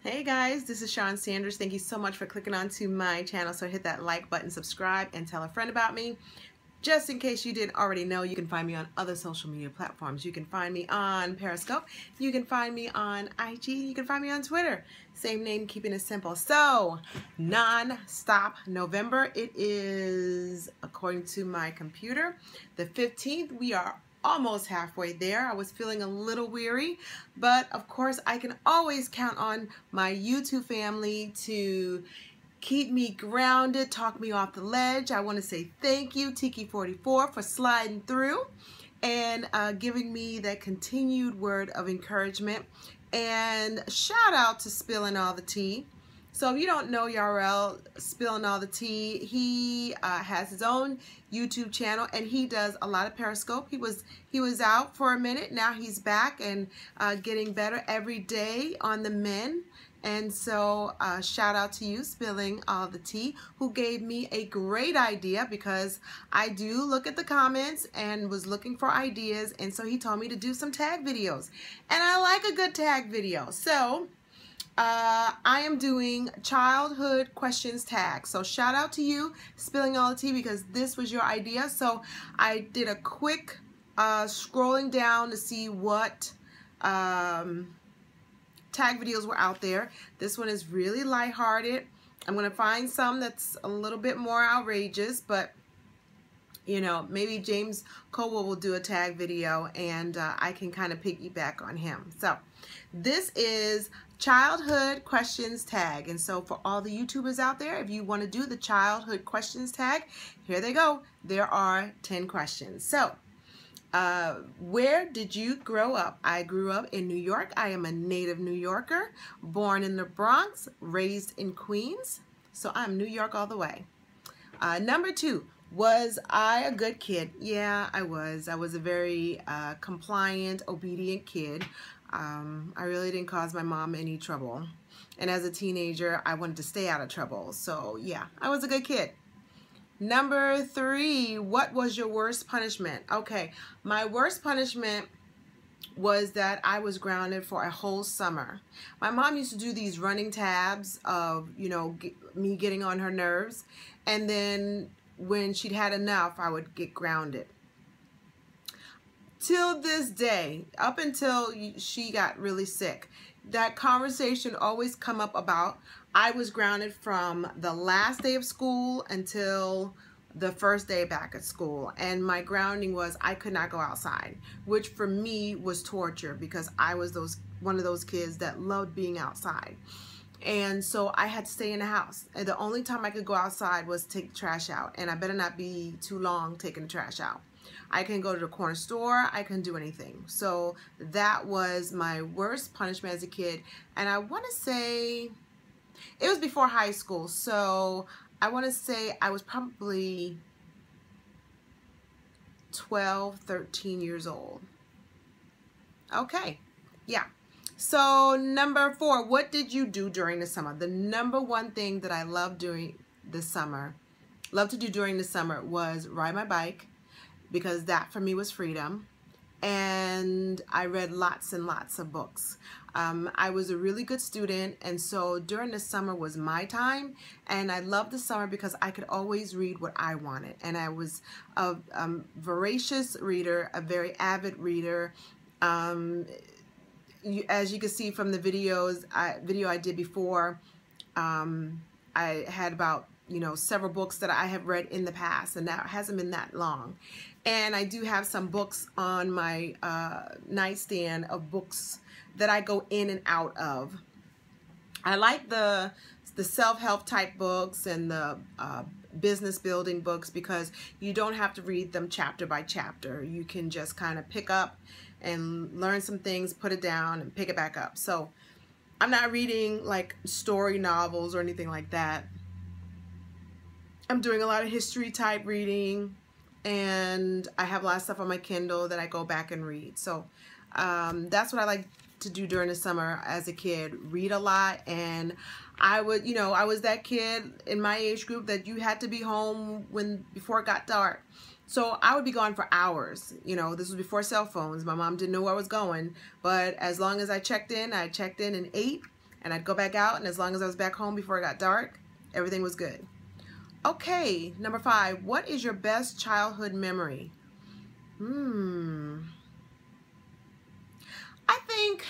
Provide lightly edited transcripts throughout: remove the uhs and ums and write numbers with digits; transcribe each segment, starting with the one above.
Hey guys, this is Shawn Sanders. Thank you so much for clicking onto my channel. So hit that like button, subscribe, and tell a friend about me. Just in case you didn't already know, you can find me on other social media platforms. You can find me on Periscope. You can find me on IG. You can find me on Twitter. Same name, keeping it simple. So, non-stop November. It is, according to my computer, the 15th. We are almost halfway there. I was feeling a little weary, but of course I can always count on my YouTube family to keep me grounded, talk me off the ledge. I want to say thank you, Tiki44, for sliding through and giving me that continued word of encouragement. And shout out to Spilling All the Tea. So if you don't know Yarrell, Spilling All the Tea, he has his own YouTube channel and he does a lot of Periscope. He was out for a minute. Now he's back and getting better every day on the men. And so shout out to you, Spilling All the Tea, who gave me a great idea because I do look at the comments and was looking for ideas. And so he told me to do some tag videos. And I like a good tag video. So I am doing childhood questions tag. So shout out to you, Spilling All the Tea, because this was your idea. So I did a quick scrolling down to see what tag videos were out there. This one is really lighthearted. I'm going to find some that's a little bit more outrageous, but you know, maybe James Cole will do a tag video and I can kind of piggyback on him. So this is childhood questions tag. And so for all the YouTubers out there, if you want to do the childhood questions tag, here they go. There are 10 questions. So where did you grow up? I grew up in New York. I am a native New Yorker, born in the Bronx, raised in Queens. So I'm New York all the way. Number 2, was I a good kid? Yeah, I was. I was a very compliant, obedient kid. I really didn't cause my mom any trouble. And as a teenager, I wanted to stay out of trouble. So yeah, I was a good kid. Number 3, what was your worst punishment? Okay, my worst punishment was that I was grounded for a whole summer. My mom used to do these running tabs of, you know, me getting on her nerves. And then when she'd had enough, I would get grounded. Till this day, up until she got really sick, that conversation always come up about I was grounded from the last day of school until the first day back at school. And my grounding was I could not go outside, which for me was torture because I was one of those kids that loved being outside. And so I had to stay in the house. And the only time I could go outside was to take the trash out. And I better not be too long taking the trash out. I can go to the corner store. I can do anything. So that was my worst punishment as a kid. And I want to say it was before high school. So I want to say I was probably 12, 13 years old. Okay. Yeah. So number 4, what did you do during the summer? The number one thing that I loved doing this summer, to do during the summer was ride my bike because that for me was freedom. And I read lots and lots of books. I was a really good student, and so during the summer was my time, and I loved the summer because I could always read what I wanted. And I was a voracious reader, a very avid reader. As you can see from the video I did before, I had about, you know, several books that I have read in the past, and that hasn't been that long. And I do have some books on my nightstand of books that I go in and out of. I like the self-help type books and the business building books because you don't have to read them chapter by chapter. You can just kind of pick up and learn some things, put it down, and pick it back up. So I'm not reading like story novels or anything like that. I'm doing a lot of history type reading, and I have a lot of stuff on my Kindle that I go back and read. So that's what I like to do during the summer as a kid, read a lot. And I would, you know, I was that kid in my age group that you had to be home before it got dark. So I would be gone for hours. You know, this was before cell phones. My mom didn't know where I was going, but as long as I checked in and ate, and I'd go back out, and as long as I was back home before it got dark, everything was good. Okay, number 5. What is your best childhood memory? I think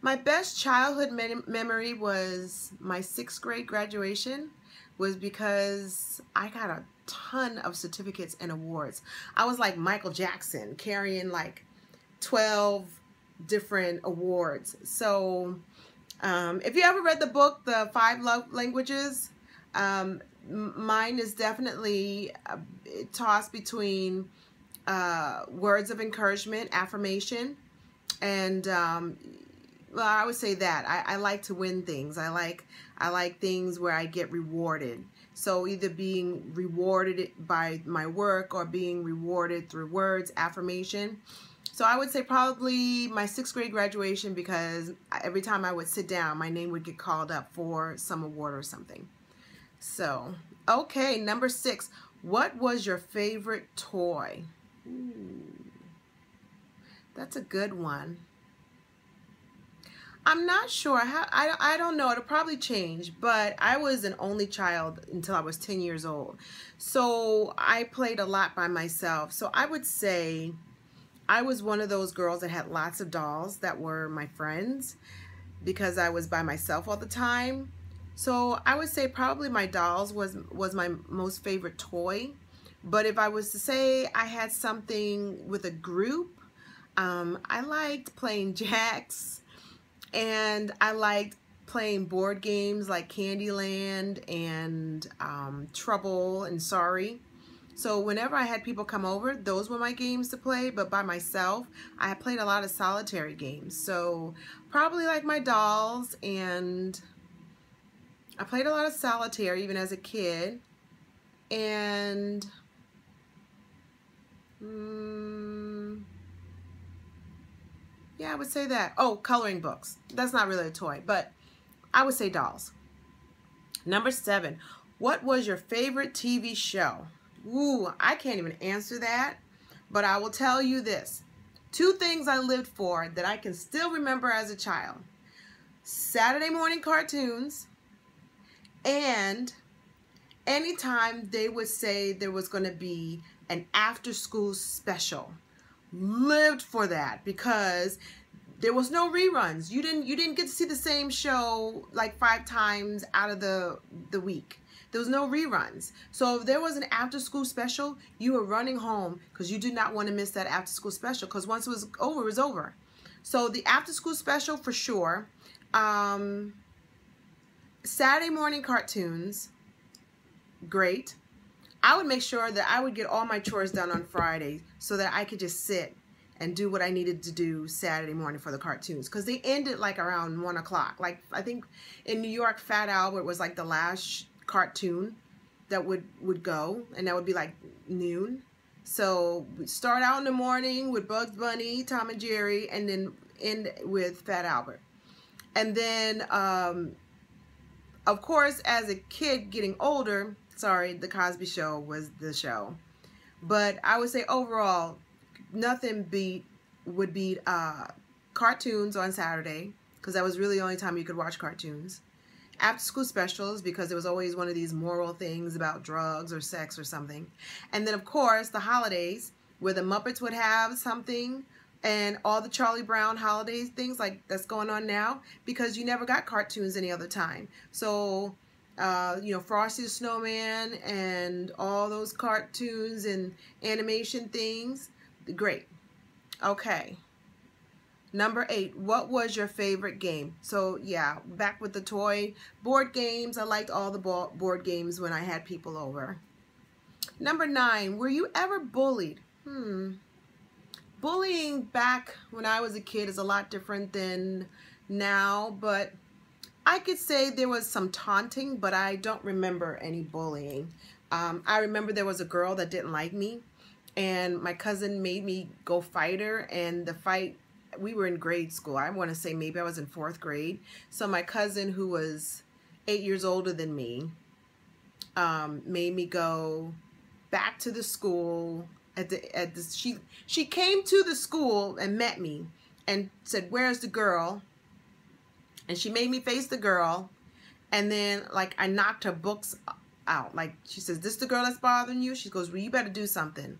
my best childhood memory was my 6th grade graduation, was because I got a ton of certificates and awards. I was like Michael Jackson, carrying like 12 different awards. So if you ever read the book, The 5 Love Languages, mine is definitely tossed between words of encouragement, affirmation, and well, I would say that I like to win things. I like things where I get rewarded. So either being rewarded by my work or being rewarded through words, affirmation. So I would say probably my 6th grade graduation, because every time I would sit down, my name would get called up for some award or something. So, okay, number 6. What was your favorite toy? Ooh, that's a good one. I'm not sure. I don't know. It'll probably change, but I was an only child until I was 10 years old. So I played a lot by myself. So I would say I was one of those girls that had lots of dolls that were my friends, because I was by myself all the time. So I would say probably my dolls was my most favorite toy. But if I was to say I had something with a group, I liked playing jacks. And I liked playing board games like Candyland and Trouble and Sorry. So whenever I had people come over, those were my games to play. But by myself, I played a lot of solitary games. So probably like my dolls, and I played a lot of solitaire even as a kid. And yeah, I would say that. Oh, coloring books. That's not really a toy, but I would say dolls. Number 7. What was your favorite TV show? Ooh, I can't even answer that, but I will tell you this. 2 things I lived for that I can still remember as a child. Saturday morning cartoons, and anytime they would say there was going to be an after-school special. Lived for that, because there was no reruns. You didn't get to see the same show like 5 times out of the week. There was no reruns. So if there was an after school special, you were running home because you did not want to miss that after school special, because once it was over, it was over. So the after school special for sure. Saturday morning cartoons, great. I would make sure that I would get all my chores done on Friday so that I could just sit and do what I needed to do Saturday morning for the cartoons, because they ended like around 1 o'clock. Like I think in New York, Fat Albert was like the last cartoon that would go, and that would be like noon. So we'd start out in the morning with Bugs Bunny, Tom and Jerry, and then end with Fat Albert. And then of course, as a kid getting older, sorry, The Cosby Show was the show. But I would say overall, nothing would beat cartoons on Saturday, because that was really the only time you could watch cartoons. After school specials, because there was always one of these moral things about drugs or sex or something. And then of course the holidays, where the Muppets would have something, and all the Charlie Brown holiday things like that's going on now, because you never got cartoons any other time. So you know, Frosty the Snowman and all those cartoons and animation things, great. Okay. Number 8, what was your favorite game? So yeah, back with the toy board games. I liked all the board games when I had people over. Number 9, were you ever bullied? Bullying back when I was a kid is a lot different than now, but I could say there was some taunting, but I don't remember any bullying. I remember there was a girl that didn't like me, and my cousin made me go fight her, and the fight, we were in grade school. I want to say maybe I was in 4th grade. So my cousin, who was 8 years older than me, made me go back to the school. She came to the school and met me and said, "Where's the girl?" And she made me face the girl, and then like I knocked her books out. Like she says, "This the girl that's bothering you?" She goes, "Well, you better do something."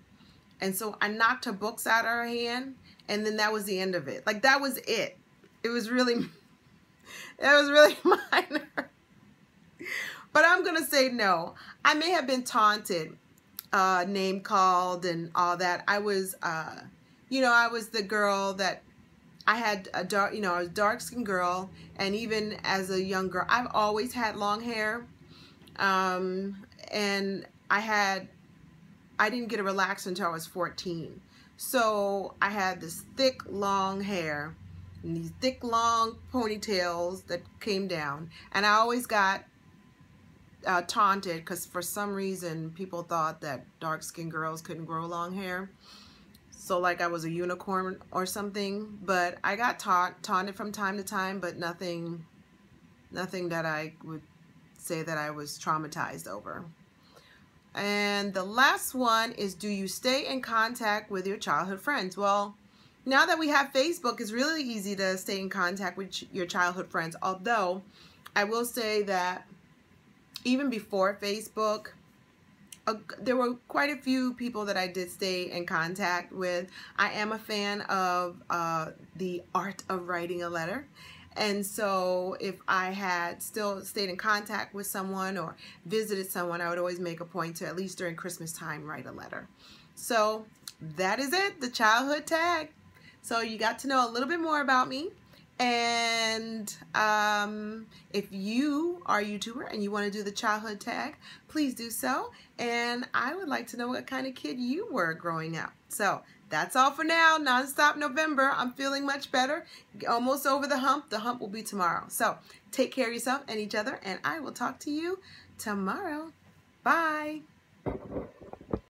And so I knocked her books out of her hand, and then that was the end of it. Like that was it. It was really minor. But I'm gonna say no. I may have been taunted, name called, and all that. I was, you know, I was the girl that I had a dark, you know, I was a dark-skinned girl, and even as a young girl, I've always had long hair, and I didn't get a relaxer until I was 14. So I had this thick, long hair and these thick, long ponytails that came down. And I always got taunted because for some reason people thought that dark-skinned girls couldn't grow long hair. So like I was a unicorn or something. But I got taunted from time to time, but nothing that I would say that I was traumatized over. And the last one is, do you stay in contact with your childhood friends? Well, now that we have Facebook, it's really easy to stay in contact with your childhood friends. Although, I will say that even before Facebook, there were quite a few people that I did stay in contact with. I am a fan of the art of writing a letter. And so if I had still stayed in contact with someone or visited someone, I would always make a point to, at least during Christmas time, write a letter. So that is it, the childhood tag. So you got to know a little bit more about me. And if you are a YouTuber and you want to do the childhood tag, please do so. And I would like to know what kind of kid you were growing up. So that's all for now. Nonstop November. I'm feeling much better. Almost over the hump. The hump will be tomorrow. So take care of yourself and each other, and I will talk to you tomorrow. Bye.